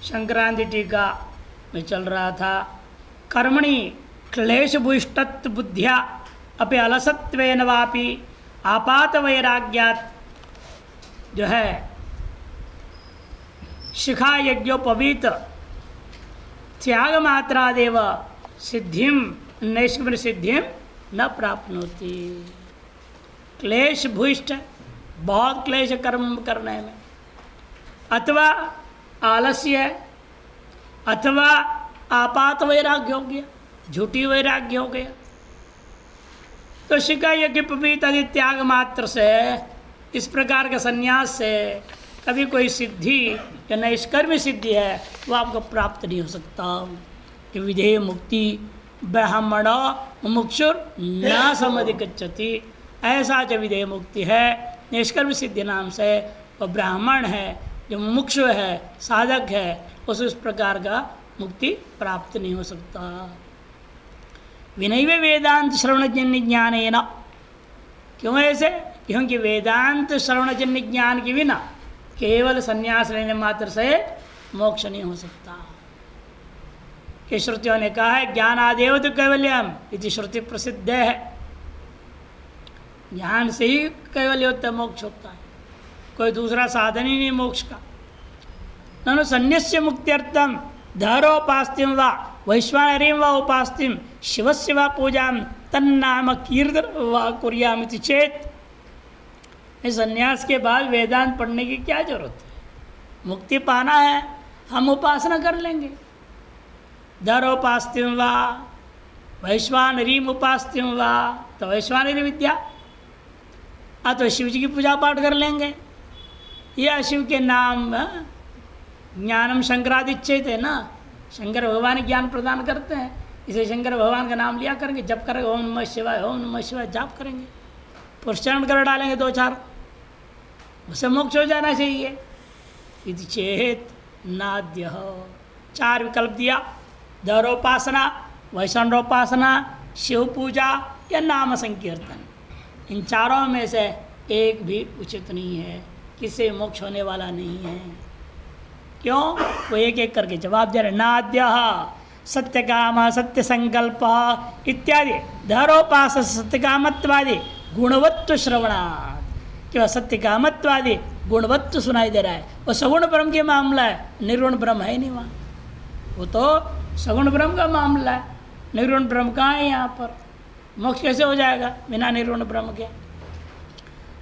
संक्रांति टीका में चल रहा था। कर्मणि क्लेशभूष्टत्व बुद्धिया अपि अलसत्वेन वापि आपात वैराग्यात् जो है शिखा यज्ञोपवीत त्याग मात्रादेव सिद्धिम नैष्कर्म्य सिद्धिम न प्राप्नोति। क्लेश भूष्ट, बहुत क्लेश कर्म करने में, अथवा आलस्य, अथवा आपात वैराग्य हो गया, झूठी वैराग्य हो गया। तो शिखा यज्ञ पवित्र आदि त्याग मात्र से, इस प्रकार के संन्यास से कभी कोई सिद्धि या नैष्कर्म्य सिद्धि है वो आपको प्राप्त नहीं हो सकता। कि विधेय मुक्ति ब्राह्मण मुमुक्षुर न समधिगच्छति, ऐसा जो विधेय मुक्ति है निष्कर्म सिद्धि नाम से, वह ब्राह्मण है जो मुमुक्षु है, साधक है, उस प्रकार का मुक्ति प्राप्त नहीं हो सकता। विनैव वेदांत श्रवणजन्य ज्ञान है ना। क्यों ऐसे? क्योंकि वेदांत श्रवणजन्य ज्ञान के बिना केवल संन्यास लेने मात्र से मोक्ष नहीं हो सकता। कि श्रुतियों ने कहा है ज्ञान आदेव तो कैवल्यम, इति श्रुति प्रसिद्ध है। ज्ञान से ही कैवल्य होता है, मोक्ष होता है, कोई दूसरा साधन ही नहीं मोक्ष का। ननु सन्न्यस्य मुक्त्यर्थम धरोपास्तिम वा वैश्वानरीं वा उपास्तिम शिवस्य वा पूजां तन्नाम कीर्तन वा कुर्यामिति चेत। इस संन्यास के बाद वेदांत पढ़ने की क्या जरूरत है? मुक्ति पाना है, हम उपासना कर लेंगे। धरोपास्तिम वा वैश्वानरीं उपास्तिम वा, तो वैश्वानरी विद्या, तो शिव जी की पूजा पाठ कर लेंगे, या शिव के नाम ज्ञानम शंकरादिच्छेद है ना, शंकर भगवान ज्ञान प्रदान करते हैं, इसे शंकर भगवान का नाम लिया करेंगे, जप करेंगे, ओम नमः शिवाय ओम नमः शिवाय जाप करेंगे, पुरस्चरण कर डालेंगे 2-4, उसे मोक्ष हो जाना चाहिए। यदि चेत नाद्य, 4 विकल्प दिया, धरोपासना, वैष्णवोपासना, शिव पूजा या नाम संकीर्तन। इन चारों में से एक भी उचित नहीं है, किसी मोक्ष होने वाला नहीं है। क्यों? वो एक एक करके जवाब दे रहे। नाद्य सत्य काम सत्य संकल्प इत्यादि धरोपास सत्य कामत्वादि गुणवत्व श्रवणात्। क्यों? सत्य कामत्वादि गुणवत्व सुनाई दे रहा है, वो सगुण ब्रह्म के मामला है, निर्गुण ब्रह्म है नहीं वहाँ। वो तो सगुण ब्रह्म का मामला है, निर्गुण ब्रह्म कहाँ है यहाँ पर? मोक्ष कैसे हो जाएगा बिना निर्गुण ब्रह्म के?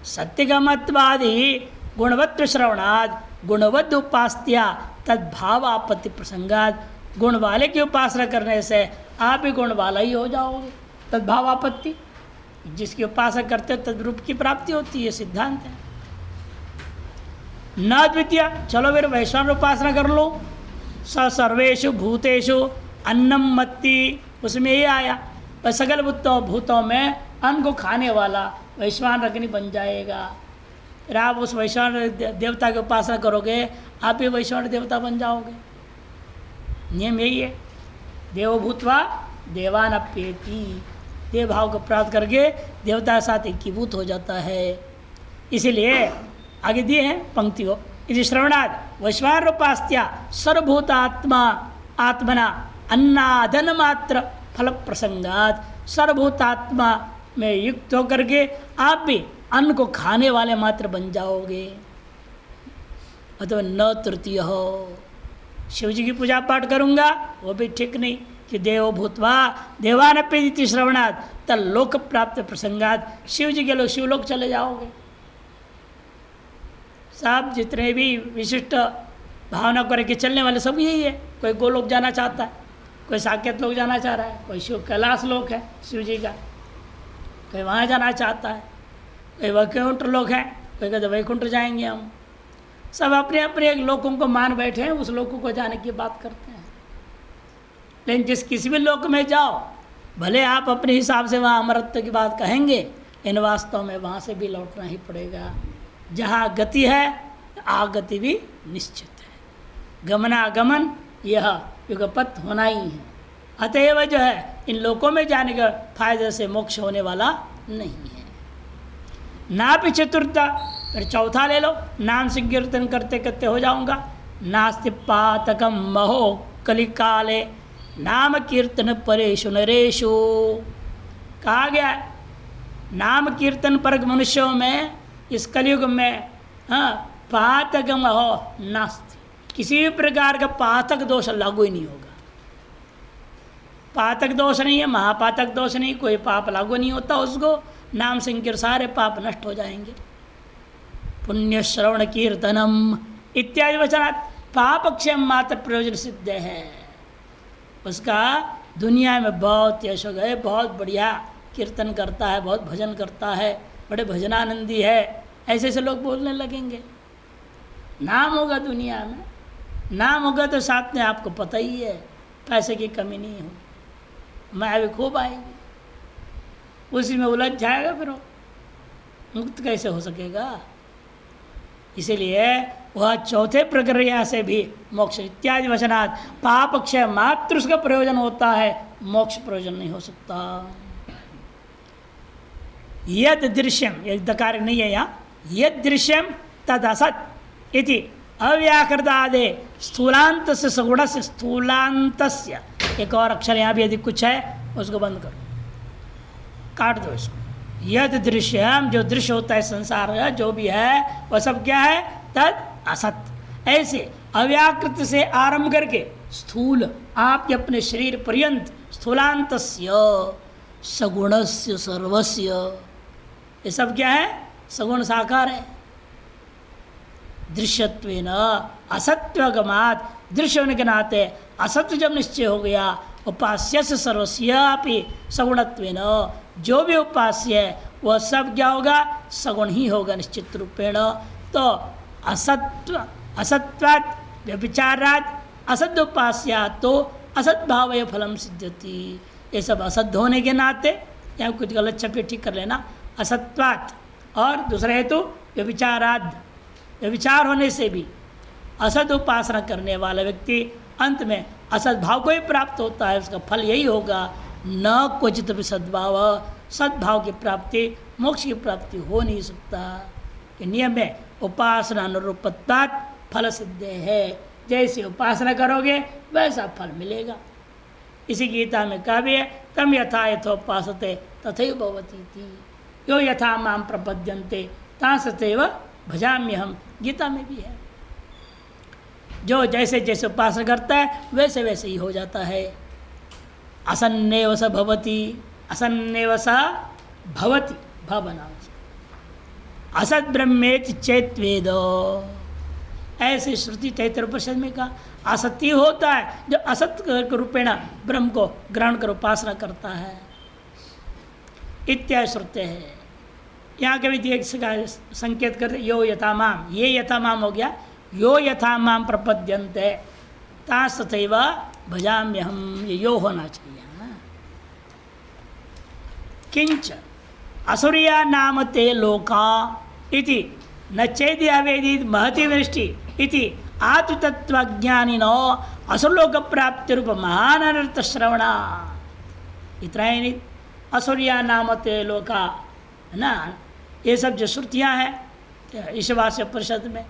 सत्यगमत्वादि गुणवत्व श्रवणाद गुणवद्ध उपास्त्या तद्भाव आपत्ति प्रसंगात। गुण वाले की उपासना करने से आप भी गुण वाला ही हो जाओगे। तद्भाव आपत्ति, जिसकी उपासना करते हो तद्रूप की प्राप्ति होती है, सिद्धांत है। न द्वितीय, चलो फिर वैश्वान उपासना कर लो। स सर्वेषु भूतेषु अन्नम मत्ति, उसमें ये आया, पर सकल भूतों में अन्न को खाने वाला वैश्वान अग्नि बन जाएगा। फिर आप उस वैश्वान देवता की उपासना करोगे, आप भी वैश्वान देवता बन जाओगे। नियम यही है, देवो भूत्वा देवान अप्येति, देव भाव को प्राप्त करके देवता के साथ एकीभूत हो जाता है। इसीलिए आगे दिए हैं पंक्ति को, इति श्रवणाद वैश्वान उपास्त्या सर्वभूतात्मा आत्मना अन्नादन मात्र फल प्रसंगात। सर्वभूतात्मा में युक्त होकर के आप भी अन्न को खाने वाले मात्र बन जाओगे। अथवा न तृतीय हो, शिव जी की पूजा पाठ करूँगा वो भी ठीक नहीं, कि देवो भूतवा देवानप्येति श्रवणात् तल्लोक प्राप्त प्रसंगात। शिव जी के लोग शिवलोक चले जाओगे। सब जितने भी विशिष्ट भावना करके चलने वाले सब यही है। कोई गोलोक जाना चाहता है, कोई साकेत लोक जाना चाह रहा है, कोई शिव कैलाश लोक है शिव जी का, कोई वहाँ जाना चाहता है, कोई वैकुंठ लोक है, कोई कहते वैकुंठ जाएंगे हम। सब अपने अपने लोकों को मान बैठे हैं, उस लोकों को जाने की बात करते हैं। लेकिन जिस किसी भी लोक में जाओ, भले आप अपने हिसाब से वहाँ अमरत्व की बात कहेंगे, इन वास्तव में वहाँ से भी लौटना ही पड़ेगा। जहाँ गति है आगति भी निश्चित है, गमनागमन यह युगपथ होना ही है। अतएव जो है इन लोकों में जाने का फायदे से मोक्ष होने वाला नहीं है। ना भी चतुर्थ, फिर चौथा ले लो, नाम संकीर्तन करते करते हो जाऊंगा, नास्ति पातकम महो कलिकाले नाम कीर्तन परेशु नरेशु। कहा गया नाम कीर्तन पर मनुष्यों में इस कलयुग में पातकम महो नास्ति, किसी भी प्रकार का पातक दोष लागू ही नहीं होगा। पातक दोष नहीं है, महापातक दोष नहीं, कोई पाप लागू नहीं होता उसको। नाम संकीर्तन सारे पाप नष्ट हो जाएंगे। पुण्य श्रवण कीर्तनम इत्यादि वचनात् पापक्षम मात्र प्रयोजन सिद्ध है। उसका दुनिया में बहुत यश हो गए, बहुत बढ़िया कीर्तन करता है, बहुत भजन करता है, बड़े भजनानंदी है, ऐसे ऐसे लोग बोलने लगेंगे। नाम होगा दुनिया में, नाम होगा तो साथ में आपको पता ही है पैसे की कमी नहीं हो, मैं भी खूब आएगी, उसी में उलझ जाएगा, फिर वो मुक्त कैसे हो सकेगा। इसीलिए वह चौथे प्रक्रिया से भी मोक्ष इत्यादि वचनात् पाप क्षय मात्र उसका प्रयोजन होता है, मोक्ष प्रयोजन नहीं हो सकता। यद दृश्यम, यद दकार नहीं है यहाँ, यद दृश्यम तद असत इति अव्याकृत आदे स्थूलांत से सगुण से स्थूलांत, एक और अक्षर यहाँ भी यदि कुछ है उसको बंद करो, काट दो इसको। यद दृश्यम, जो दृश्य होता है संसार है जो भी है वह सब क्या है, तद असत। ऐसे अव्याकृत से आरंभ करके स्थूल आपके अपने शरीर पर्यंत स्थूलांतस्य सगुणस्य सर्वस्य, ये सब क्या है, सगुण साकार है। दृश्यत्वेन असत्वगमात्, दृश्य होने के नाते असत्य जब निश्चय हो गया, उपास्य से सर्वस्यापि सगुणत्वेन, जो भी उपास्य है वह सब क्या होगा, सगुण ही होगा निश्चित रूपेण। तो असत्व असत्वात् व्यभिचारात् असद उपास्या तो असद भाव फलम सिद्ध्यति। ये सब असद होने के नाते, या कुछ गलत छपे ठीक कर लेना, असत्वात्, और दूसरा हेतु व्यभिचाराद, व्यभिचार होने से भी असद उपासना करने वाला व्यक्ति अंत में असद भाव को ही प्राप्त होता है, उसका फल यही होगा। न क्वचित भी सद्भाव, सद्भाव की प्राप्ति, मोक्ष की प्राप्ति हो नहीं सकता। कि नियम है उपासना अनुरूपत्वात् फल सिद्ध है, जैसे उपासना करोगे वैसा फल मिलेगा। इसी गीता में कहा भी है, तम यथा यथोपासते तथैव भवति इति, यो यथा माम प्रपद्यन्ते तांसतैव भजाम्यहम्, गीता में भी है। जो जैसे जैसे उपासना करता है वैसे वैसे ही हो जाता है। असन्नेव स भवति, असन्नेव स भवति, भवना असत ब्रह्मेति चेत वेदो, ऐसे श्रुति तैतृय उपनिषद में कहा असत्य होता है जो असत रूपेण ब्रह्म को ग्रहण कर उपासना करता है, इत्यादि श्रुते है। यहाँ के भी एक संकेत करते, यो यथा माम, ये यथा माम हो गया, यो यथा माम प्रपद्यन्ते तास्तथैव भजाम्यहम्, ये यो होना चाहिए। किंच असुरिया नाम ते लोका इति न चेदि अवेदित महति वृष्टि इति आत्मतत्वज्ञानिनो असुरलोक प्राप्ति रूप महान अनर्थ श्रवणा। इतना ही नहीं, असुरिया नाम ते लोका है ना, ये सब जो श्रुतियाँ हैं ईशावास्य परिषद में,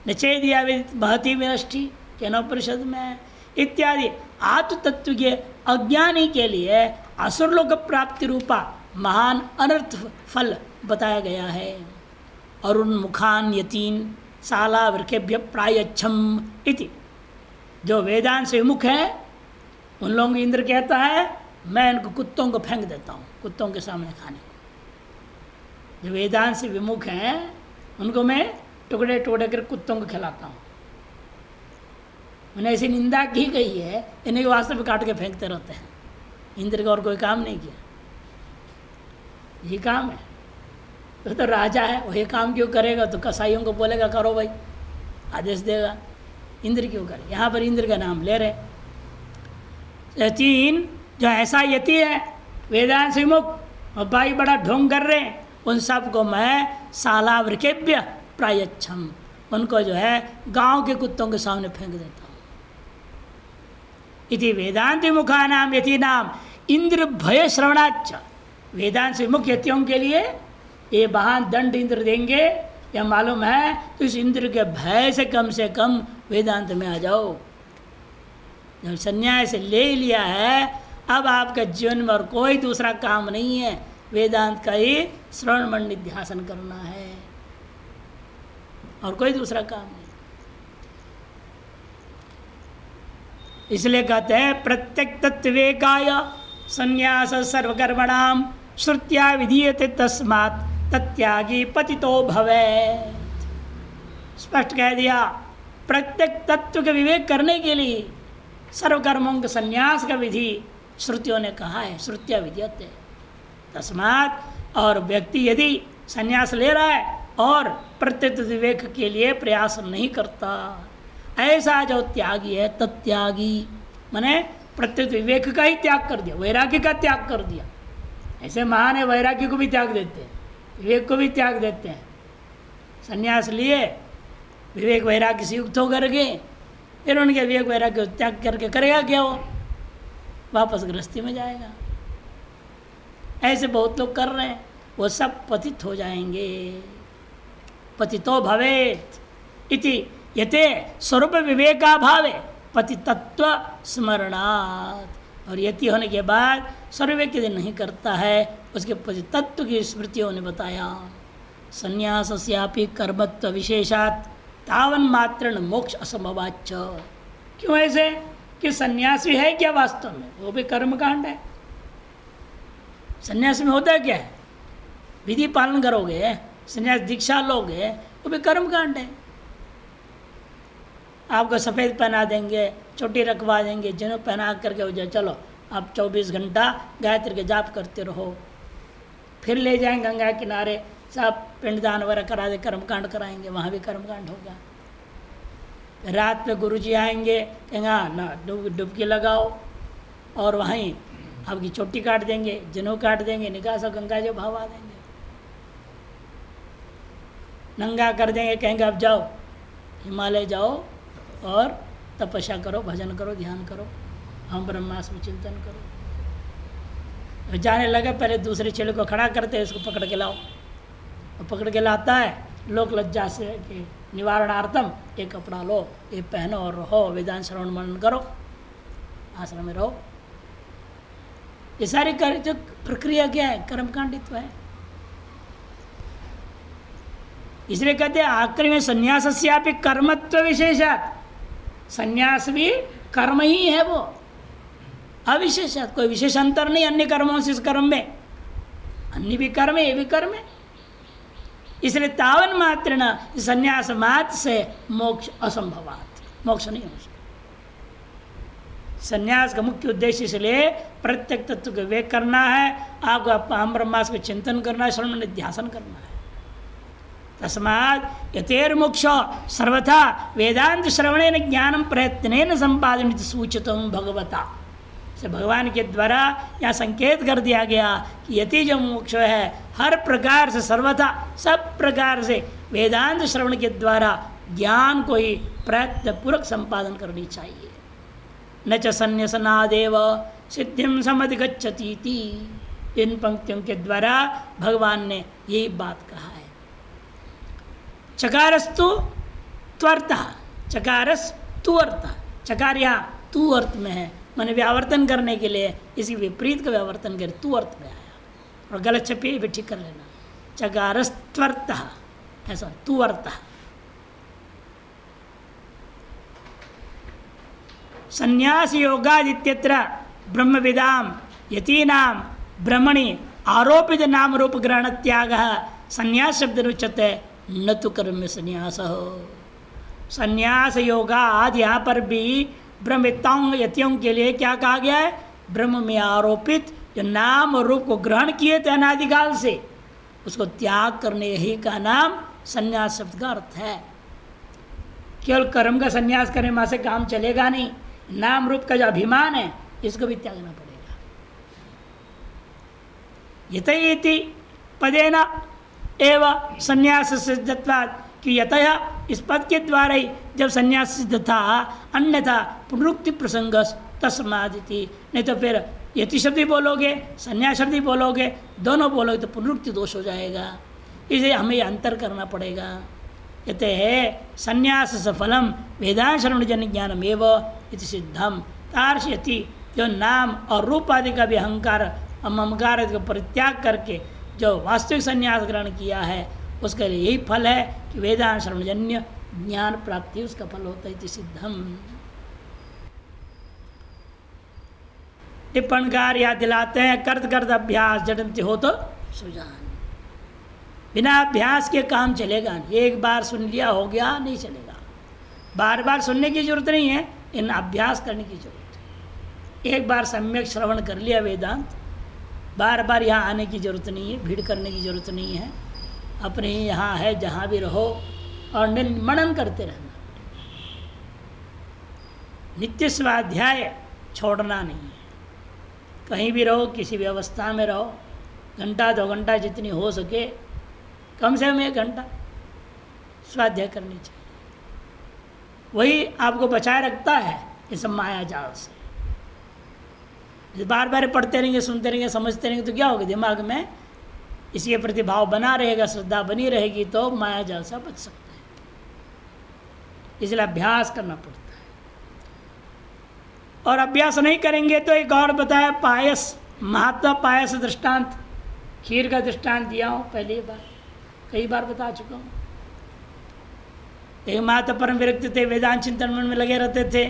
न चेदि अवेदित महति वृष्टि केनोपनिषद में इत्यादि आत्मतत्व के अज्ञानी के लिए असुरलोक प्राप्ति रूपा महान अनर्थ फल बताया गया है। अरुण मुखान यतीन साला वृकेभ्य प्रायच्छम इति, जो वेदांत से विमुख है उन लोगों को इंद्र कहता है मैं इनको कुत्तों को फेंक देता हूँ, कुत्तों के सामने खाने को। जो वेदांत से विमुख हैं उनको मैं टुकड़े टुकड़े कर कुत्तों को खिलाता हूँ। मैंने ऐसी निंदा की गई है, इन्हें वास्तव में काट के फेंकते रहते हैं। इंद्र का और कोई काम नहीं किया, ये काम है। तो राजा है, वही काम क्यों करेगा? तो कसाईयों को बोलेगा करो भाई, आदेश देगा। इंद्र क्यों करे? यहाँ पर इंद्र का नाम ले रहे। यतीन जो ऐसा यति है वेदांत से मुख और भाई बड़ा ढोंग कर रहे हैं, उन सब को मैं सालावृकेभ्य प्रायच्छम, उनको जो है गांव के कुत्तों के सामने फेंक देता हूँ। इति वेदांत मुखा नाम यति नाम इंद्र भय श्रवणाच, वेदांत से मुख्य यतियों के लिए ये महान दंड इंद्र देंगे यह मालूम है तो इस इंद्र के भय से कम वेदांत में आ जाओ। जब संन्यास ले लिया है, अब आपका जीवन में और कोई दूसरा काम नहीं है, वेदांत का ही श्रवण मंडित निध्यासन करना है, और कोई दूसरा काम नहीं। इसलिए कहते हैं प्रत्यक तत्विवेकाय संन्यास सर्वकर्मणाम श्रुत्या विधीयते तस्मात् तत्यागी पतितो भवेत्। स्पष्ट कह दिया, प्रत्येक तत्व के विवेक करने के लिए सर्वकर्मों के संन्यास का विधि श्रुतियों ने कहा है, श्रुत्या विधीयते तस्मात्। और व्यक्ति यदि संन्यास ले रहा है और प्रत्येक विवेक के लिए प्रयास नहीं करता, ऐसा जो त्यागी है तत्यागी, माने प्रत्येक विवेक का ही त्याग कर दिया, वैराग्य का त्याग कर दिया। ऐसे महान है, वैराग्य को भी त्याग देते हैं, विवेक को भी त्याग देते हैं। संन्यास लिए, विवेक वैराग्य से युक्त होकर के फिर उनके विवेक वैराग्य त्याग करके करेगा क्या? वो वापस गृहस्थी में जाएगा। ऐसे बहुत लोग कर रहे हैं, वो सब पतित हो जाएंगे। पतितो भवेत् इति यते स्वरूप विवेकाभावे पतितत्व स्मरणात्। और यति होने के बाद सर्वविवेक यदि नहीं करता है, उसके पतितत्व की स्मृतियों ने बताया। संन्यासस्यापि कर्मत्व विशेषात् तावन मात्रण मोक्ष असंभवाच्च। क्यों ऐसे? कि संन्यास भी है क्या वास्तव में? वो भी कर्मकांड है। संन्यास में होता है क्या है? विधि पालन करोगे, संन्यास दीक्षा लोगे, वो भी कर्मकांड है। आपको सफ़ेद पहना देंगे, चोटी रखवा देंगे, जनेऊ पहना करके हो जाए, चलो आप 24 घंटा गायत्री के जाप करते रहो, फिर ले जाएंगे गंगा किनारे, सब पिंडदान वगैरह करा दे, कर्मकांड कराएंगे, वहाँ भी कर्मकांड होगा। रात पे गुरुजी आएंगे, कहेंगे ना डुबकी लगाओ, और वहीं आपकी चोटी काट देंगे, जनेऊ काट देंगे, निकाह सब गंगा जी भावा देंगे, नंगा कर देंगे, कहेंगे अब जाओ हिमालय जाओ और तपस्या करो, भजन करो, ध्यान करो, हम ब्रह्मास्म चिंतन करो। जाने लगे, पहले दूसरे चेले को खड़ा करते हैं, उसको पकड़ के लाओ, और पकड़ के लाता है, लोक लज्जा से कि निवारणार्थम ये कपड़ा लो, ये पहनो और रहो, वेदांत श्रवण मनन करो, आश्रम में रहो। ये सारी जो प्रक्रिया क्या है? कर्मकांडित्व है। इसलिए कहते हैं आखिरी में संन्यासस्यापि कर्मत्व विशेषात्, संन्यास भी कर्म ही है, वो अविशेषात्, कोई विशेष अंतर नहीं अन्य कर्मों से। इस कर्म में अन्य भी कर्म है, ये भी कर्म है। इसलिए तावन मात्र न संन्यास मात्र से मोक्ष असंभवात्, मोक्ष नहीं हो सकता। संन्यास का मुख्य उद्देश्य इसलिए प्रत्येक तत्व का विवेक करना है, आपको अहम ब्रह्मास्म का चिंतन करना है, श्रवण निध्यासन करना है। तस्मात् यतेर्मोक्ष सर्वथा वेदांत श्रवणेन ज्ञानम प्रयत्नेन संपादनित सूचितम भगवता। से भगवान के द्वारा यहाँ संकेत कर दिया गया कि यति जो मोक्ष है, हर प्रकार से सर्वथा सब प्रकार से वेदांत श्रवण के द्वारा ज्ञान को ही प्रयत्न पूर्वक संपादन करनी चाहिए। न च संन्यासनादेव सिद्धिम समधिगच्छति। इन पंक्तियों के द्वारा भगवान ने यही बात कहा है। चकारस्तु त्वर्थः, चकारस तु अर्थ, चकार यहाँ तू अर्थ में है, मैंने व्यावर्तन करने के लिए इसी विपरीत का व्यावर्तन कर तू अर्थ में आया, और गलत छपी भी ठीक कर लेना। चकारस त्वर्थः, ऐसा तू अर्थ। संन्यास योगादित्यत्र ब्रह्मविदाम यतीनाम ब्रह्मणि आरोपित नाम रूप ग्रहण त्याग संन्यास शब्द उच्यते, न तो कर्म संन्यास। संन्यास योगा आदि यहाँ पर भी ब्रह्मविद्ताओं यतियों के लिए क्या कहा गया है? ब्रह्म में आरोपित जो नाम और रूप को ग्रहण किए थे अनादिकाल से, उसको त्याग करने ही का नाम संन्यास शब्द का अर्थ है। केवल कर्म का संन्यास करने में से काम चलेगा नहीं, नाम रूप का जो अभिमान है इसको भी त्यागना पड़ेगा। यतयेति पदेन एव संन्यास सिद्धत्वात्, कि यतया इस पद के द्वारा ही जब संन्यास सिद्ध था, अन्यथा पुनरुक्ति प्रसंग तस्मादिति। नहीं तो फिर यति शब्द ही बोलोगे, संन्यास शब्द ही बोलोगे, दोनों बोलोगे तो पुनरुक्ति दोष हो जाएगा। इसे हमें ये अंतर करना पड़ेगा। कहते हैं संन्यास सफलम वेदांत श्रवणजन्य ज्ञानम एव इति सिद्धम तार्ष्यति। जो नाम और रूप आदि का भी अहंकार ममकार का परित्याग करके जो वास्तविक संन्यास ग्रहण किया है उसके लिए यही फल है कि वेदांत श्रवणजन्य ज्ञान प्राप्ति उसका फल होता है इति सिद्धम। टिप्पणकार या दिलाते हैं कर्त कर्त अभ्यास जड़ंती हो तो सुजान। बिना अभ्यास के काम चलेगा नहीं। एक बार सुन लिया हो गया नहीं चलेगा। बार बार सुनने की जरूरत नहीं है, इन अभ्यास करने की जरूरत है। एक बार सम्यक श्रवण कर लिया वेदांत, बार बार यहाँ आने की जरूरत नहीं है, भीड़ करने की जरूरत नहीं है। अपने ही यहाँ है जहाँ भी रहो और मनन करते रहना। नित्य स्वाध्याय छोड़ना नहीं है। कहीं भी रहो, किसी भी अवस्था में रहो, घंटा 2 घंटा जितनी हो सके, कम से कम 1 घंटा स्वाध्याय करनी चाहिए। वही आपको बचाए रखता है इस माया जाल से। बार बार पढ़ते रहेंगे, सुनते रहेंगे, समझते रहेंगे तो क्या होगा, दिमाग में इसके प्रति भाव बना रहेगा, श्रद्धा बनी रहेगी, तो माया जाल से बच सकता है। इसलिए अभ्यास करना पड़ता है। और अभ्यास नहीं करेंगे तो एक और बताया पायस, महात्मा पायस दृष्टांत, खीर का दृष्टांत दिया हूँ पहली बार, कई बार बता चुका हूँ। एक माता परम विरक्त थे, वेदांत चिंतन में लगे रहते थे।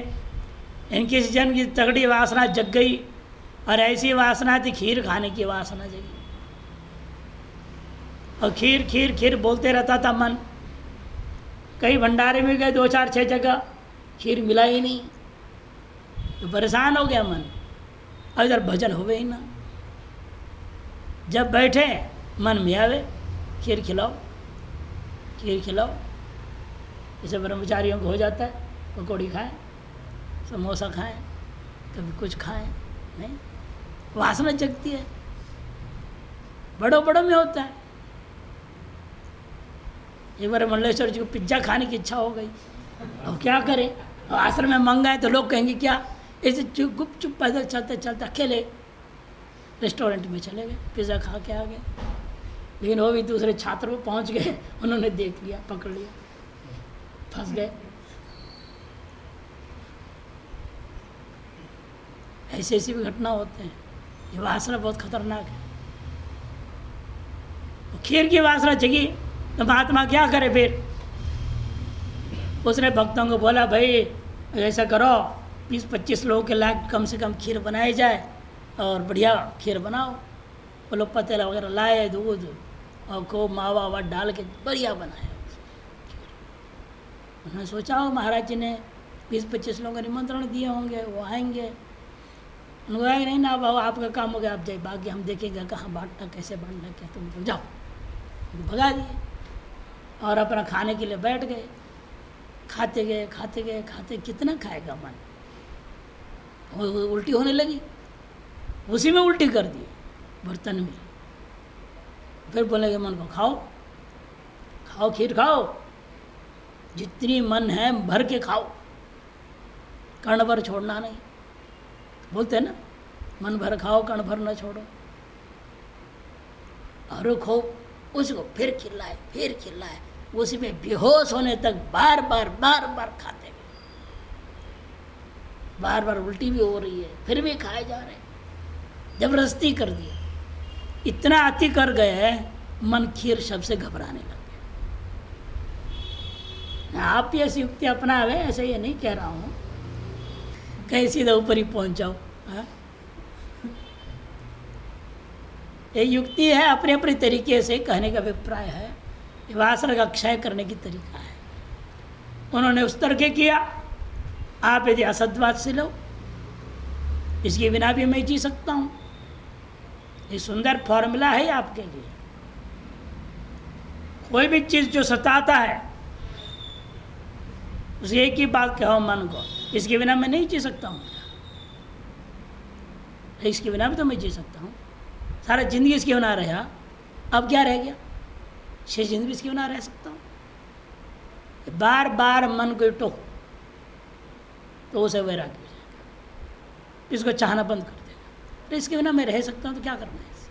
इनकी जन्म की तगड़ी वासना जग गई और ऐसी वासना थी खीर खाने की वासना जगी। और खीर खीर खीर बोलते रहता था मन। कई भंडारे में गए 2 4 6 जगह, खीर मिला ही नहीं, तो परेशान हो गया मन। और इधर भजन हो ही ना। जब बैठे मन में आवे खीर खिलाओ, खीर खिलाओ। जैसे ब्रह्मचारियों को हो जाता है, पकौड़ी खाएं, समोसा खाएं, कभी कुछ खाएं, नहीं, वासना जगती है। बड़ों बड़ों में होता है। एक बार मंडलेश्वर जी को पिज्ज़ा खाने की इच्छा हो गई, अब क्या करें। आश्रम में मंगाए तो लोग कहेंगे क्या, ऐसे गुप चुप पैदल चलते चलते अकेले रेस्टोरेंट में चले गए, पिज़्ज़ा खा के आ गए। लेकिन वो भी दूसरे छात्र वो पहुंच गए, उन्होंने देख लिया, पकड़ लिया, फंस गए। ऐसी ऐसी भी घटना होते हैं। ये वासना बहुत खतरनाक है। खीर की वासना जगी तो महात्मा क्या करे फिर। उसने भक्तों को बोला, भाई ऐसा करो 20-25 लोगों के लायक कम से कम खीर बनाई जाए और बढ़िया खीर बनाओ। वो लोग पतेला वगैरह लाए, दूध और को मावा वावा डाल के बढ़िया बनाया। उन्होंने सोचा हो महाराज जी ने 20-25 लोगों को निमंत्रण दिए होंगे, वो आएंगे। उनको आए नहीं ना, बाबा आपका काम हो गया, आप जाइए, बाकी हम देखेंगे कहाँ बांटना, कैसे बांटना, क्या तुम तो जाओ। भगा दिए और अपना खाने के लिए बैठ गए। खाते गए खाते गए खाते, कितना खाएगा मन। उल्टी होने लगी, उसी में उल्टी कर दी बर्तन में। फिर बोलेंगे मन को खाओ खाओ, खीर खाओ, जितनी मन है भर के खाओ, कर्ण भर छोड़ना नहीं। बोलते हैं ना, मन भर खाओ कर्ण भर न छोड़ो। और खो उसको फिर खिलाए, उसी में बेहोश होने तक बार बार खाते गए। बार बार उल्टी भी हो रही है, फिर भी खाए जा रहे हैं। जबरदस्ती कर दिया, इतना अति कर गए, मन खीर शब्द से घबराने लग गया। आप भी ऐसी युक्ति अपनावे, ऐसे ये नहीं कह रहा हूँ कहीं सीधा ऊपर ही पहुँच जाओ। ये युक्ति है, अपने अपने तरीके से कहने का अभिप्राय है। ये वासना का क्षय करने की तरीका है। उन्होंने उस तरह के किया। आप यदि असद्वाद से लो, इसके बिना भी मैं जी सकता हूँ। ये सुंदर फॉर्मूला है आपके लिए। कोई भी चीज़ जो सताता है, उस एक ही बात कहो मन को, इसके बिना मैं नहीं जी सकता हूँ। इसके बिना भी तो मैं जी सकता हूँ। सारा जिंदगी इसके बिना रहा, अब क्या रह गया। शेष जिंदगी इसके बिना रह सकता हूँ। बार बार मन को टोको तो उसे वैराग्य हो जाएगा, इसको चाहना बंद कर देगा। तो इसके बिना मैं रह सकता हूँ तो क्या करना है इससे।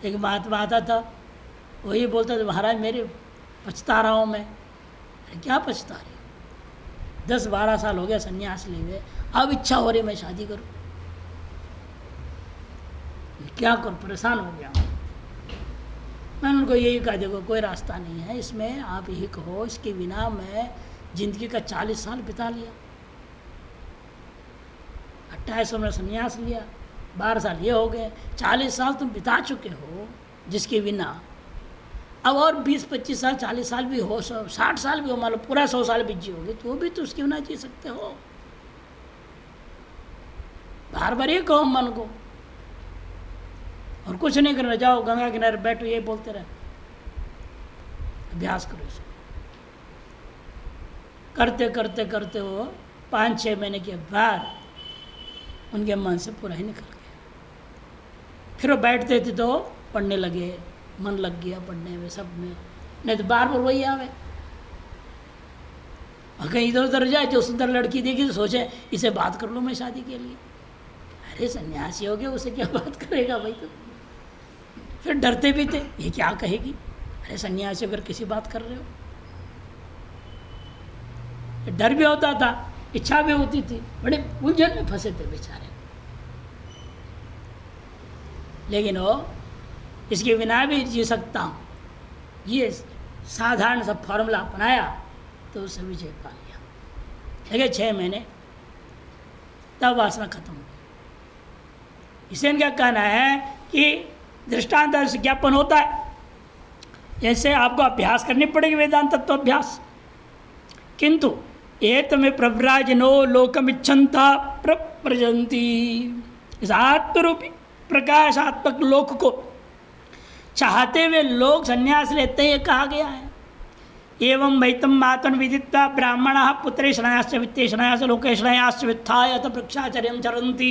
एक महात्मा आता था, वही बोलता था महाराज मेरे पछता रहा हूँ मैं। अरे क्या पछता रही? 10-12 साल हो गया संन्यास लिए हुए, अब इच्छा हो रही मैं शादी करूँ, क्या करूँ, परेशान हो गया। मैंने उनको यही कहा देखो कोई रास्ता नहीं है इसमें, आप यही कहो इसके बिना मैं जिंदगी का 40 साल बिता लिया, 28 में संन्यास लिया, 12 साल ये हो गए, 40 साल तुम बिता चुके हो जिसके बिना, अब और 20-25 साल 40 साल भी हो, 60 साल भी हो, मान लो पूरा 100 साल भी जियोगे तो भी तो उसके बिना जी सकते हो। बार बार ये कहो मन को, और कुछ नहीं करना, जाओ गंगा किनारे बैठो ये बोलते रहे, अभ्यास करो इसे। करते करते करते वो 5-6 महीने के बाद उनके मन से पूरा ही निकल गया। फिर वो बैठते थे तो पढ़ने लगे, मन लग गया पढ़ने में सब में, नहीं तो बार बार वही आवे। और कहीं इधर उधर जाए, जो सुंदर लड़की देखी तो सोचे इसे बात कर लूँ मैं शादी के लिए। अरे सन्यासी हो गया, उसे क्या बात करेगा भाई? तो फिर डरते भी थे, ये क्या कहेगी, अरे सन्यासी अगर किसी बात कर रहे हो। डर भी होता था, इच्छा भी होती थी, बड़े उलझन में फंसे थे बेचारे। लेकिन वो इसके बिना भी जी सकता हूँ, ये साधारण सा फॉर्मूला अपनाया तो उससे विजय पा लिया। लगे 6 महीने, तब वासना खत्म हो गई। इसे इनका कहना है कि दृष्टांत से ज्ञापन होता है, जैसे आपको अभ्यास करनी पड़ेगी वेदांत तत्व अभ्यास, किंतु एतमे प्रव्राजनो लोकमिच्छन्ता प्रव्रजन्ति, इस आत्मरूपी प्रकाशात्मक लोक को चाहते हुए लोग संन्यास लेते हैं, कहा गया है। एवं वैतम मातन विदित्वा ब्राह्मण पुत्रेषणायाश्च वित्तेषणायाश्च लोकेषणायाश्च वित्थाय अथ वृक्षाचर्यं चरन्ति।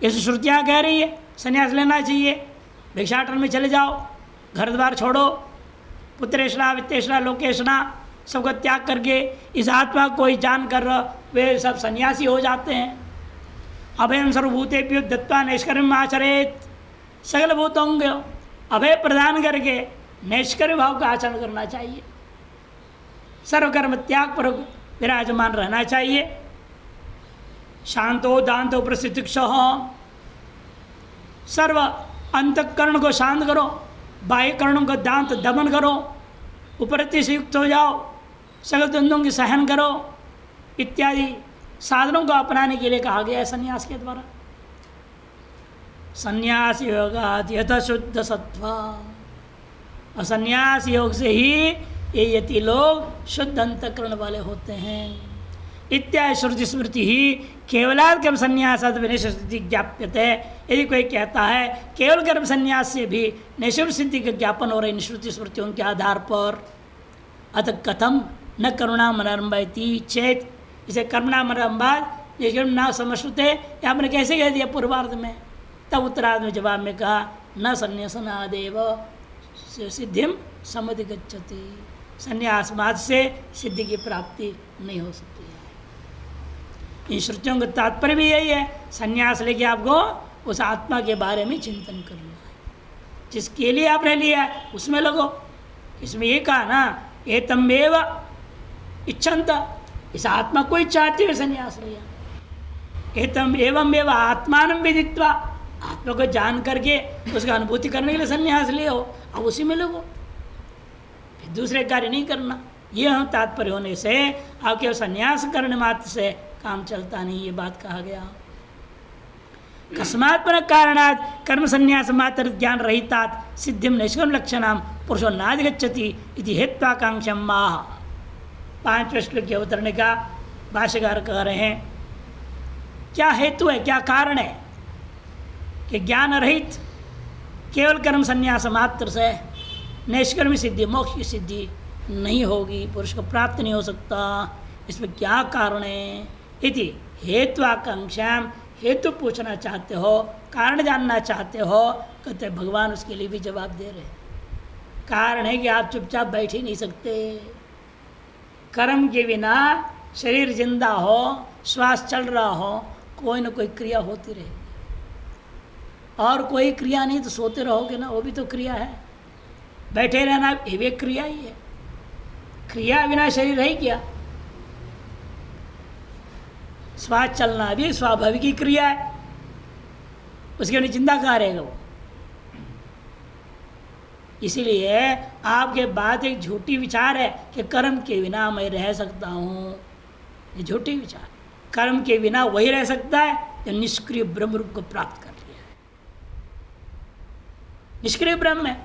ये श्रुतियाँ कह रही है संन्यास लेना चाहिए, भिक्षाटन में चले जाओ, घर द्वार छोड़ो, पुत्रेषणा वित्तेषणा लोकेषणा सबका त्याग करके इस आत्मा को ही जान कर वे सब सन्यासी हो जाते हैं। अभयम सर्वभूतेभ्यो दत्त्वा नैष्कर्म्यम् आचरेत्, सकल भूतों को अभय प्रदान करके नैष्कर्म्य भाव का आचरण करना चाहिए, सर्वकर्म त्याग पर विराजमान रहना चाहिए। शांतो दांतो प्रसिद्धिक्ष हो, सर्व अंतःकरण को शांत करो, बाह्य करणों को दांत दमन करो, उपरति से युक्त हो जाओ, सकल द्वंद्वों की सहन करो, इत्यादि साधनों को अपनाने के लिए कहा गया है संन्यास के द्वारा। संन्यास योगात् यथा शुद्ध सत्वा, और संन्यास योग से ही ये यति लोग शुद्ध अंतःकरण वाले होते हैं। इत्यादि श्रुति स्मृति ही केवलात् कर्म संन्यासात् विनिश्चिति ज्ञाप्यते। यदि कोई कहता है केवल कर्म संन्यास से भी नैष्कर्म्य सिद्धि का ज्ञापन हो रहे इन श्रुति स्मृतियों के आधार पर, अतः कथम न करुणामनर्म्भयति चेत, इसे करुणामनर्म्भात् नैष्कर्म्य न समश्नुते, ये आपने कैसे कह दिया पूर्वार्ध में? तब उत्तरार्ध में जवाब में कहा न संन्यासनादेव सिद्धिम समधिगच्छति, संन्यास मार्ग से सिद्धि की प्राप्ति नहीं हो सकती है। इन श्रुतियों का तात्पर्य भी यही है, संन्यास लेके आपको उस आत्मा के बारे में चिंतन करना है, जिसके लिए आपने लिया है उसमें लगो। इसमें ये कहा ना एतमेव इच्छन्ता, इस आत्मा को ही चाहते हुए संन्यास लिया। एतम एवं एवं आत्मानं विदित्वा, आत्मा को जान करके उसका अनुभूति करने के लिए संन्यास ले हो, अब उसी में लगो, फिर दूसरे कार्य नहीं करना। ये हम तात्पर्य होने से आपके संन्यास करने मात्र से काम चलता नहीं, ये बात कहा गया। कस्मात्मन कारणात् कर्म संन्यास मात्र ज्ञान रहितात् सिद्धिम नैष्कर्म्य लक्षणाम पुरुषो नाधिगच्छति इति हेत्वाकांक्षम माह। 5वें श्लोक के अवतरण का भाष्यकार कह रहे हैं क्या हेतु है, क्या कारण है कि ज्ञान रहित केवल कर्म संन्यास मात्र से नैष्कर्म्य सिद्धि, मोक्ष की सिद्धि नहीं होगी, पुरुष को प्राप्त नहीं हो सकता। इसमें क्या कारण है? इति हेत्वाकांक्षा, हेतु पूछना चाहते हो, कारण जानना चाहते हो, कहते भगवान उसके लिए भी जवाब दे रहे हैं। कारण है कि आप चुपचाप बैठ ही नहीं सकते, कर्म के बिना शरीर जिंदा हो, श्वास चल रहा हो, कोई ना कोई क्रिया होती रहेगी। और कोई क्रिया नहीं तो सोते रहोगे ना, वो भी तो क्रिया है। बैठे रहना ये भी एक क्रिया ही है। क्रिया बिना शरीर है क्या? श्वास चलना भी स्वाभाविक ही क्रिया है, उसके लिए चिंता कहाँ रहेगा वो। इसीलिए आपके बात एक झूठी विचार है कि कर्म के बिना मैं रह सकता हूँ, ये झूठी विचार। कर्म के बिना वही रह सकता है जो निष्क्रिय ब्रह्म रूप को प्राप्त कर लिया है। निष्क्रिय ब्रह्म है।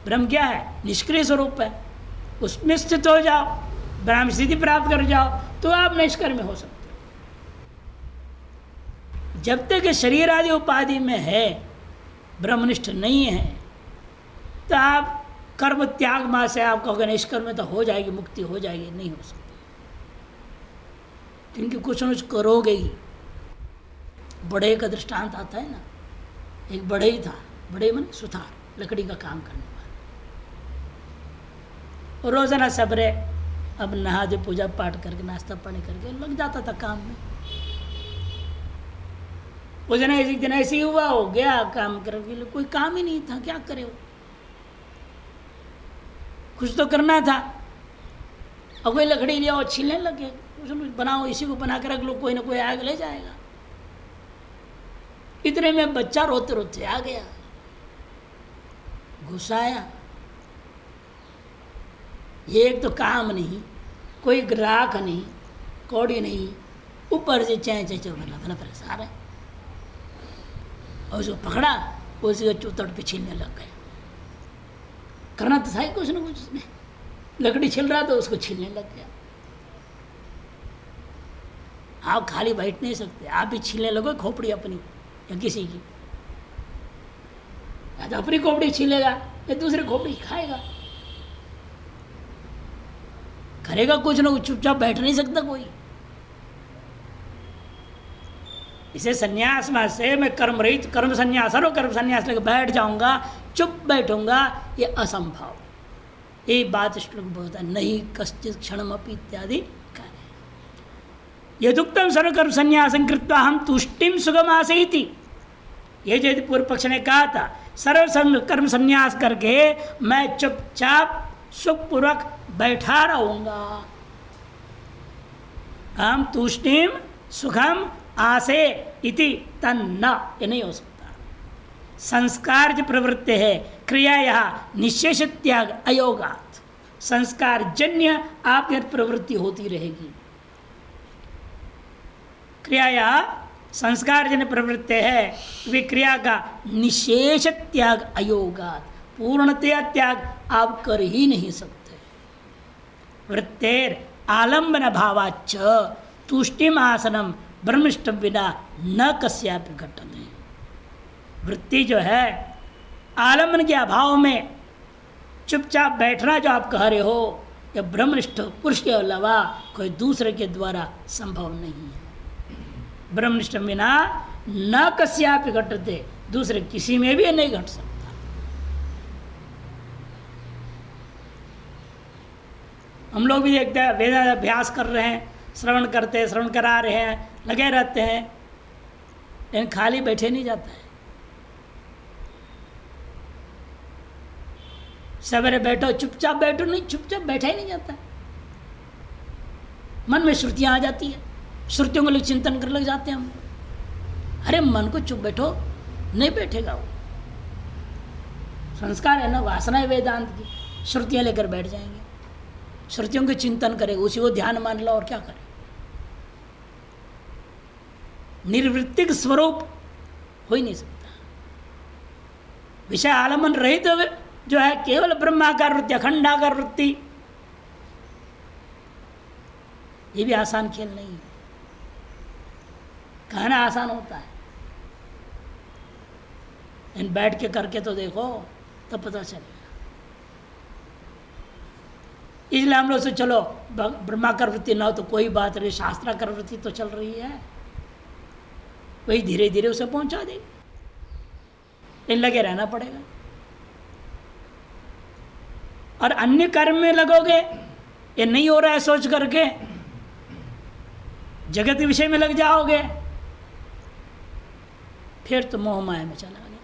ब्रह्म क्या है? निष्क्रिय स्वरूप है। उसमें स्थित हो जाओ, ब्रह्म स्थिति प्राप्त कर जाओ तो आप निष्कर्म हो सकते हो। जब तक शरीर आदि उपाधि में है, ब्रह्मनिष्ठ नहीं है, तो आप कर्म त्याग मां से आप कहोगे निष्कर्म तो हो जाएगी, मुक्ति हो जाएगी, नहीं हो सकती। क्योंकि कुछ न कुछ करोगे ही। बड़े का दृष्टांत आता है ना, एक बड़े ही था, बड़े मन सुथार, लकड़ी का काम करने वाला। और रोजाना सबरे अब नहा दे, पूजा पाठ करके नाश्ता पानी करके लग जाता था काम में। उस दिन एक दिन ऐसे ही हुआ, हो गया काम करके लिए कोई काम ही नहीं था, क्या करे वो, कुछ तो करना था। अब कोई लकड़ी लिया और छीलने लगे, कुछ बनाओ, इसी को बना कर रख लो, कोई ना कोई आग ले जाएगा। इतने में बच्चा रोते रोते आ गया, घुसाया। एक तो काम नहीं, कोई ग्राहक नहीं, कौड़ी नहीं, ऊपर से चै चै भला भला परेशान है। और उसको पकड़ा, उसी को चौतट पे छीलने लग गया। करना तो था ही कुछ ना कुछ उसने, लकड़ी छिल रहा तो उसको छीलने लग गया। आप खाली बैठ नहीं सकते, आप भी छीलने लगो खोपड़ी अपनी या किसी की। या तो अपनी खोपड़ी छीलेगा या दूसरी खोपड़ी खाएगा, करेगा कुछ ना कुछ, चुपचाप बैठ नहीं सकता कोई। इसे संन्यास में से मैं कर्म रहित, कर्म संन्यास, सर्व कर्म संन्यास लेकर बैठ जाऊंगा, चुप बैठूंगा, ये असंभव। ये बात श्लोक बोलता है, नहीं कश्चित् क्षणमपि इत्यादि कार्य। यदुक्तम सर्व कर्म संन्यासं कृत्वा हम तुष्टिम सुगमासेति, ये जो पूर्व पक्ष ने कहा था, सर्व कर्म संन्यास करके मैं चुपचाप सुखपूर्वक बैठा रहूंगा। हम तुष्टिम सुखम आसे इति तन्न, ये नहीं हो सकता। संस्कार जो प्रवृत्ति है, क्रिया यहाँ निशेष त्याग अयोगात, संस्कार जन्य आपकी प्रवृत्ति होती रहेगी। क्रिया यहाँ संस्कार जन्य प्रवृत्ति है, वे क्रिया का निशेष त्याग अयोगात, पूर्णतया त्याग आप कर ही नहीं सकते। वृत्तेर आलम्बन भावाच्च तुष्टिम आसनम ब्रह्मनिष्ठ बिना न कस्यापि घटते। वृत्ति जो है आलम्बन के अभाव में चुपचाप बैठना जो आप कह रहे हो, यह ब्रह्मनिष्ठ पुरुष के अलावा कोई दूसरे के द्वारा संभव नहीं है। ब्रह्मनिष्ठ बिना न कस्यापि घटते, दूसरे किसी में भी नहीं घट सकता। हम लोग भी देखते हैं, वेद अभ्यास कर रहे हैं, श्रवण करते हैं, श्रवण करा रहे हैं, लगे रहते हैं, लेकिन खाली बैठे नहीं जाता है। सवेरे बैठो, चुपचाप बैठो, नहीं चुपचाप बैठा ही नहीं जाता। मन में श्रुतियां आ जाती है, श्रुतियों को लोग चिंतन कर लग जाते हैं हम। अरे मन को चुप बैठो, नहीं बैठेगा वो। संस्कार है ना, वासना है वेदांत की, श्रुतियां लेकर बैठ जाएंगे, श्रुतियों के चिंतन करेगा, उसी को ध्यान मान लो और क्या करे। निर्वृत्तिक स्वरूप हो ही नहीं सकता। विषय आलम्बन रहित जो है केवल ब्रह्माकार वृत्ति, अखंडाकार वृत्ति, ये भी आसान खेल नहीं है। कहना आसान होता है, इन बैठ के करके तो देखो तब पता चलेगा। इसलिए हम लोग से चलो ब्रह्माकार वृत्ति ना हो तो कोई बात नहीं, शास्त्राकार वृत्ति तो चल रही है, वही धीरे धीरे उसे पहुंचा देगी। इन लगे रहना पड़ेगा। और अन्य कर्म में लगोगे, ये नहीं हो रहा है सोच करके जगत के विषय में लग जाओगे, फिर तो मोह माया में चला गया।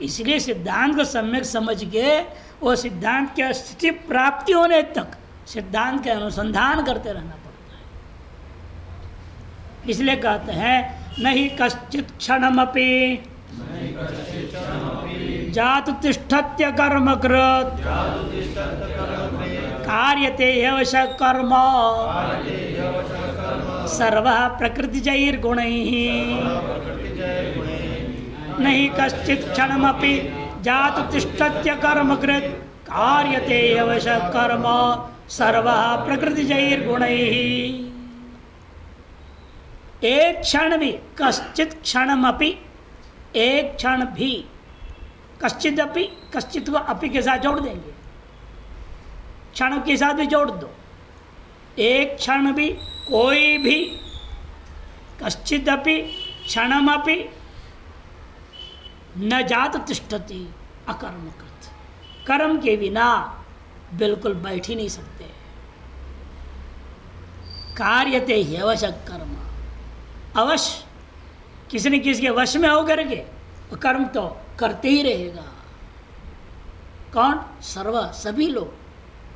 इसलिए सिद्धांत को सम्यक समझ के वो सिद्धांत की स्थिति प्राप्ति होने तक सिद्धांत के अनुसंधान करते रहना पड़ता है। इसलिए कहते हैं नहीं कश्चित् क्षणमपि जातु तिष्ठत्य कर्म कृत कार्यते यवश कर्म सर्वः प्रकृतिजैर्गुणैः नहीं कश्चित् क्षणमपि जातु तिष्ठत्य कर्म कृत कार्यते यवश कर्म सर्वः प्रकृतिजैर्गुणैः। एक क्षण भी कश्चित् क्षणमपि, एक क्षण भी, कश्चित अपि, कश्चित को अपि के साथ जोड़ देंगे, क्षण के साथ भी जोड़ दो। एक क्षण भी, कोई भी, कश्चित अपि क्षणमपि न जात तिष्ठति अकर्मकृत, कर्म के बिना बिल्कुल बैठ ही नहीं सकते। कार्यते ह्यवश कर्म, अवश्य किसी न किसी के वश में होकर के कर्म तो करते ही रहेगा। कौन? सर्व, सभी लोग।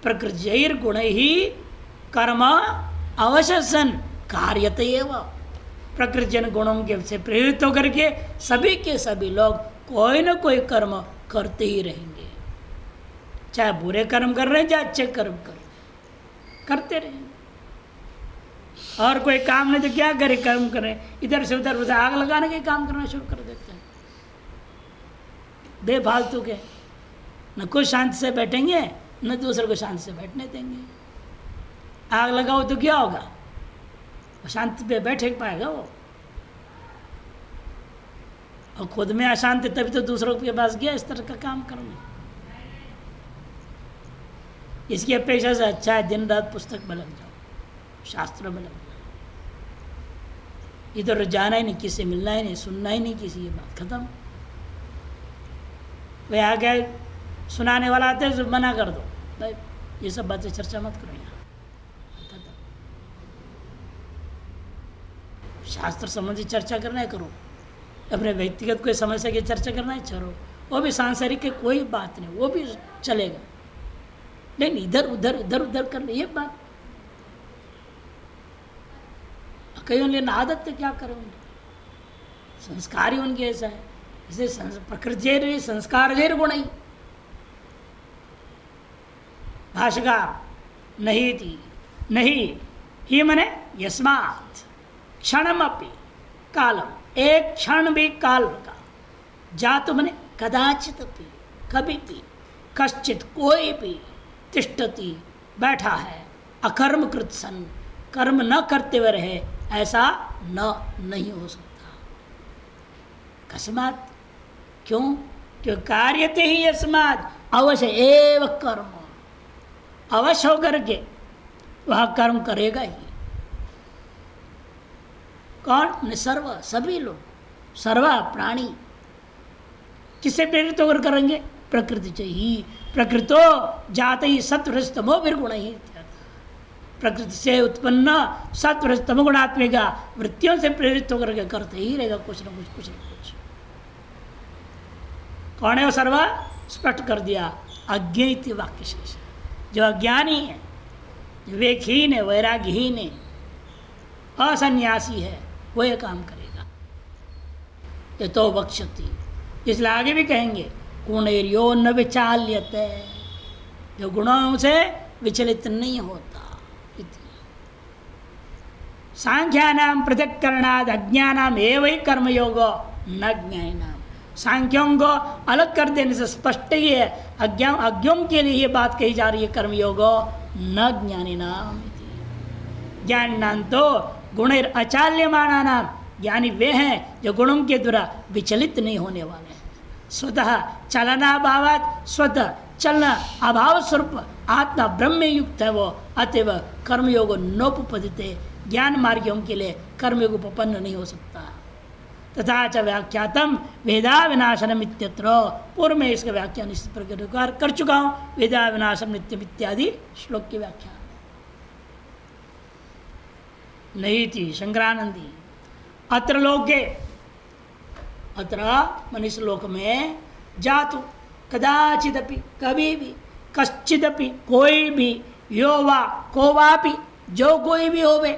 प्रकृतिजैर गुण ही कर्म अवश्य सन कार्यते एवं, प्रकृति जन गुणों के से प्रेरित होकर के सभी के सभी लोग कोई न कोई कर्म करते ही रहेंगे, चाहे बुरे कर्म कर रहे हैं चाहे अच्छे कर्म कर रहे हैं, करते रहेंगे। और कोई काम नहीं तो क्या करे, कर्म करें, इधर से उधर आग लगाने के काम करना शुरू कर देते हैं बेफालतू के। न कुछ शांति से बैठेंगे न दूसरे को शांति से बैठने देंगे। आग लगाओ तो क्या होगा, शांति पे बैठे पाएगा वो, और खुद में अशांति तभी तो दूसरों के पास गया इस तरह का काम करने। इसकी अपेक्षा से अच्छा है दिन रात पुस्तक में लग जाओ, शास्त्र में लग जाओ, इधर जाना ही नहीं, किसी मिलना ही नहीं, सुनना ही नहीं किसी, ये बात खत्म। वे आ गए सुनाने वाला आते हैं तो मना कर दो, भाई ये सब बातें चर्चा मत करो यहाँ, खत्म। शास्त्र संबंधी चर्चा करना है करो, अपने व्यक्तिगत कोई समस्या की चर्चा करना है छोड़ो, वो भी सांसारिक के कोई बात नहीं, वो भी चलेगा, लेकिन इधर उधर इधर उधर करना ये बात कई लेकिन आदत तो क्या करें, उनकी संस्कार ही उनके ऐसा है। इसे प्रकृति संस्कार जैर गुण ही। भाष्यकार नहीं थी, नहीं ही मने यस्मात् क्षणमपि कालम, एक क्षण भी काल का, जातु मने कदाचित भी, कभी भी, कश्चित कोई भी, तिष्ठति बैठा है, अकर्म कृत सन कर्म न करते हुए रहे, ऐसा न नहीं हो सकता। कस्मात्, क्यों? क्यों कार्यते ही यस्मात् अवश्य एव कर्म, अवश्य होकर के वह कर्म करेगा ही। कौन? सर्व, सभी लोग, सर्व प्राणी किससे प्रेरित होकर करेंगे? प्रकृति चाहिए। प्रकृतो जाते ही सत्वरस्तमो विर्गुण ही, प्रकृति से उत्पन्न सत्वरस्तमो गुणात्मिका वृत्तियों से प्रेरित होकर के करते ही रहेगा कुछ न कुछ, कुछ न कुछ। कौन है वो सर्व? स्पष्ट कर दिया, अज्ञेय वाक्य शेष, जो अज्ञानी है, जो विवेकहीन है, वैराग्यहीन है, असन्यासी है, वो ये काम करेगा। ये तो वक्षति, इसलिए आगे भी कहेंगे गुणैर्यो न विचाल्यते, जो गुणों से विचलित नहीं होता। सांख्यानाम पृथक करणाद अज्ञानाम एवं कर्मयोगो न ज्ञानाम, सांख्यों को अलग कर देने से स्पष्ट ही है, अज्ञों के लिए ये बात कही जा रही है कर्मयोगो न ज्ञानी नाम। ज्ञान नाम तो गुणैर अचाल्यमाना नाम, ज्ञानी वे हैं जो गुणों के द्वारा विचलित नहीं होने वाले हैं। स्वतः चलनाभावात, स्वतः चलना अभाव स्वरूप आत्मा ब्रह्म युक्त है वो, अतएव कर्मयोग नोपपदिते, ज्ञान मार्गियों के लिए कर्मयोग उपपन्न नहीं हो सकता। तथा च व्याख्यातम वेदा विनाशनम इत्यत्र, पूर्व में इसका व्याख्यान इस प्रकार कर चुका हूँ, वेदा विनाशम नित्यम इत्यादि श्लोक की व्याख्या नहीं थी। शंकरानंदी अत्र लोके, अत्र मनुष्य लोक में जातु कदाचिदपि कभी भी कश्चिदपि कोई भी यो वा को वापि जो कोई भी होवे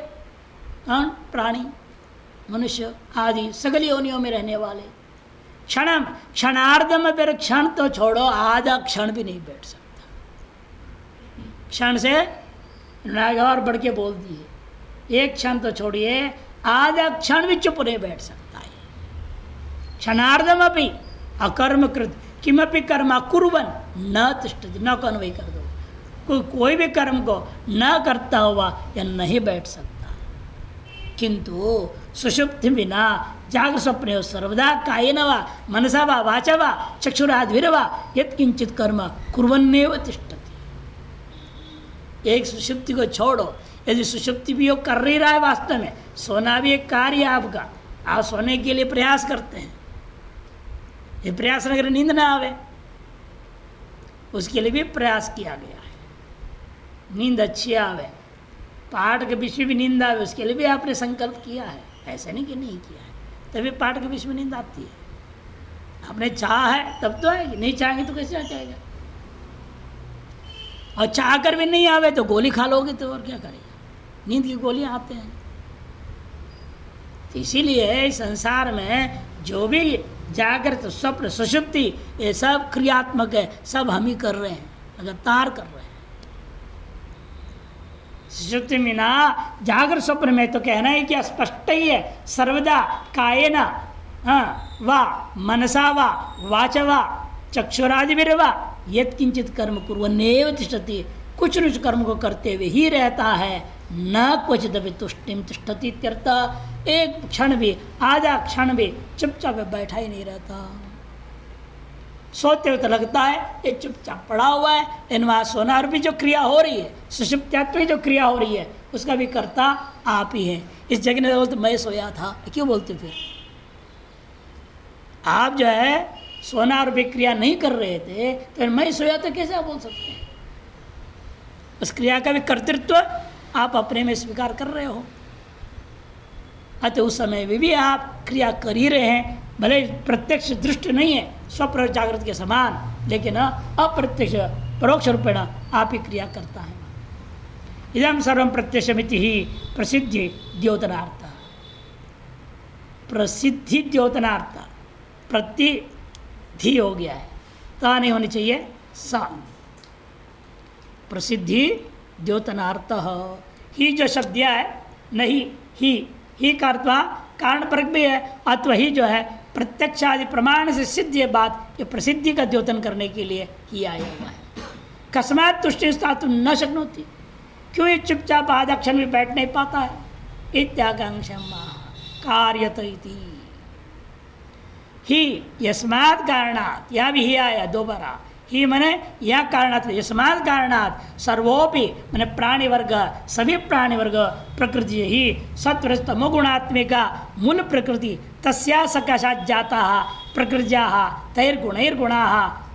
कौन प्राणी मनुष्य आदि सगली योनियों में रहने वाले क्षणम क्षणार्धम पर क्षण तो छोड़ो आधा क्षण भी नहीं बैठ सकता। क्षण से और बढ़ के बोल दिए एक क्षण तो छोड़िए आधा क्षण भी चुप नहीं बैठ सकता है। क्षणार्धम अपनी अकर्मकृत किमपि कर्म कुर्वन न तिष्ठति न को अन्वय कर दो कोई भी कर्म को न करता हुआ या नहीं बैठ सकता। किंतु सुषुप्ति बिना जागृत स्वप्ने सर्वदा कायेन वा मनसा वा वाचा वा चक्षुरादिर्वा यत्किंचित कर्म कुर्वन्नेव तिष्ठति। एक सुषुप्ति को छोड़ो यदि सुषुप्ति भी योग कर नहीं रहा है वास्तव में सोना भी एक कार्य है आपका आप सोने के लिए प्रयास करते हैं ये प्रयास अगर नींद ना आवे उसके लिए भी प्रयास किया गया है नींद अच्छी आवे पाठ के बीच में भी नींद आवे उसके लिए भी आपने संकल्प किया है ऐसा नहीं कि नहीं किया है तभी पाठ के बीच में नींद आती है आपने चाहा है तब तो आएगी नहीं चाहेंगे तो कैसे आ जाएगा और चाह कर भी नहीं आवे तो गोली खा लोगे तो और क्या करेगा नींद की गोलियां आते हैं तो इसीलिए संसार में जो भी जागृत स्वप्न सुषुप्ति ये सब क्रियात्मक है सब हम ही कर रहे हैं लगातार कर रहे हैं। सुषुप्ति में ना जागृत स्वप्न में तो कहना है कि स्पष्ट ही है सर्वदा कायेन वा मनसा वा वाचा वा चक्षुरादिर्वा यत्किंचित कर्म कुर्वन्नेव तिष्ठति कुछ न कुछ कर्म को करते हुए ही रहता है न क्वचित भी तुष्टिम तिष्ठति इत्यर्थ एक क्षण भी आधा क्षण भी चुपचाप बैठा ही नहीं रहता सोते हुए तो लगता है ये चुपचाप पड़ा हुआ है इन वहाँ सोना और भी जो क्रिया हो रही है सुषुप्त्यात्म की जो क्रिया हो रही है उसका भी कर्ता आप ही है। इस जगह ने बोलते मैं सोया था क्यों बोलते फिर आप जो है सोना और भी क्रिया नहीं कर रहे थे तो मैं सोया तो कैसे आप बोल सकते हैं उस क्रिया का भी कर्तृत्व आप अपने में स्वीकार कर रहे हो अतः उस समय में भी आप क्रिया कर ही रहे हैं भले प्रत्यक्ष दृष्टि नहीं है स्वप्न जागृत के समान लेकिन अप्रत्यक्ष परोक्ष रूपेण आप ही क्रिया करता है। इदम सर्वं प्रत्यक्षमिति ही प्रसिद्धि द्योतनार्थ प्रसिद्धि द्योतनार्थ प्रसिद्धि हो गया है ता नहीं होनी चाहिए सा प्रसिद्धि द्योतनार्थ ही जो शब्द है नहीं ही का अर्थ कारण परक भी है अथवा ही जो है प्रत्यक्ष आदि प्रमाण से सिद्ध ये बात ये प्रसिद्धि का द्योतन करने के लिए ही आया हुआ है। कस्मात तुष्टि स्थातु न शक्नोति क्यों ये चुपचाप आधा क्षण में बैठ नहीं पाता है इत्याकांक्षा कार्यत इति ही यस्मात् कारणात् यह भी ही आया दोबारा ही मने यह कारणात् यस्मात् कारणात् सर्वोपि मने प्राणी वर्ग सभी प्राणी वर्ग प्रकृति ही सत्वरस्तमो गुणात्मिका मूल प्रकृति तस्या सकाशात् जाता प्रकृत्या तैर्गुणैर्गुणा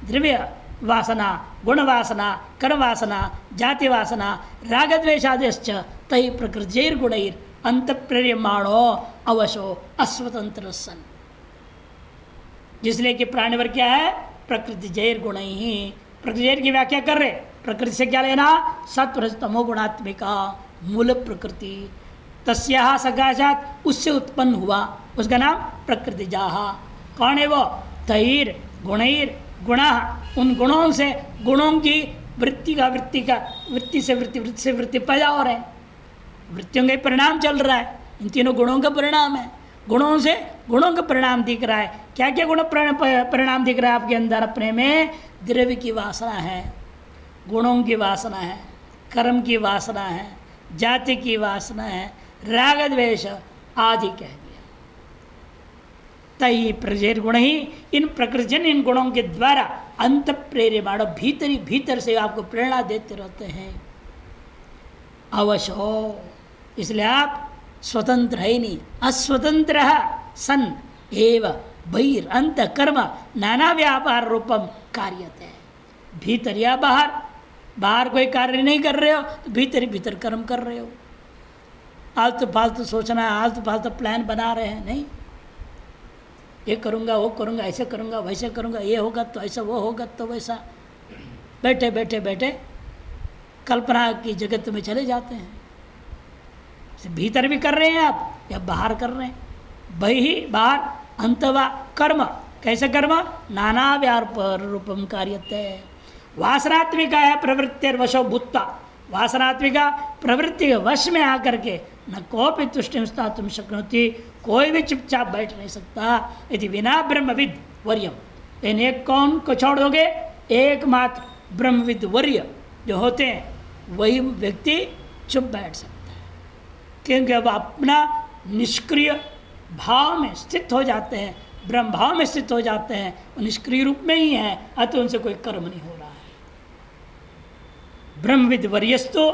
द्रव्य वासना गुण वासना कर्म वासना जाति वासना रागद्वेषादिश्च तै प्रकृतिर्गुणैर् अंतःप्रेर्यमाणो अवशो अस्वतंत्र सन जिसलिए कि प्राणी वर्ग क्या है प्रकृति जैर गुण ही प्रकृति जैर की व्याख्या कर रहे प्रकृति से क्या लेना सत्वरजतमो गुणात्मिका मूल प्रकृति तस्या सकाशात उससे उत्पन्न हुआ उसका नाम प्रकृति जाहा कौन है वो तैर गुणैर गुणा उन गुणों से गुणों की वृत्ति से वृत्ति पैदा हो रहे हैं वृत्तियों का परिणाम चल रहा है इन तीनों गुणों का परिणाम है गुणों से गुणों का परिणाम दिख रहा है क्या क्या गुण परिणाम दिख रहा है आपके अंदर अपने में द्रव्य की वासना है गुणों की वासना है कर्म की वासना है जाति की वासना है राग द्वेष आदि कह दिया तई प्रजेर गुण ही इन प्रकृतिजन इन गुणों के द्वारा अंत प्रेर्यमाण भीतर से आपको प्रेरणा देते रहते हैं अवश्य हो इसलिए आप स्वतंत्र है नहीं अस्वतंत्र सन एव बहिर अंत कर्म नाना व्यापार रूपम कार्यते भीतर या बाहर कोई कार्य नहीं कर रहे हो तो भीतर कर्म कर रहे हो आलतू फालतू सोचना है आलतू फालतू प्लान बना रहे हैं नहीं ये करूँगा वो करूँगा, ऐसे करूँगा वैसे करूँगा, ये होगा तो ऐसा, वो होगा तो वैसा, बैठे बैठे बैठे कल्पना की जगत में चले जाते हैं। भीतर भी कर रहे हैं आप या बाहर कर रहे हैं, बहि बाहर अंतवा कर्म। कैसे कर्म? नाना व्यापार रूपम कार्यते। वासनात्मिका है प्रवृत्तिर्वशो भूत्वा, वासनात्मिका प्रवृत्ति के वश में आकर के न कोपि तुष्टि स्थातुम शक्नोति, कोई भी चुपचाप बैठ नहीं सकता। यदि बिना ब्रह्मविद वर्यम, लेकिन एक कौन को छोड़ दोगे? एकमात्र ब्रह्मविद वर्य जो होते हैं वही व्यक्ति चुप बैठ सकता है, क्योंकि अब अपना निष्क्रिय भाव में स्थित हो जाते हैं, ब्रह्म भाव में स्थित हो जाते हैं, वो निष्क्रिय रूप में ही है, अतः उनसे कोई कर्म नहीं हो रहा है। ब्रह्मविद वर्यस्तु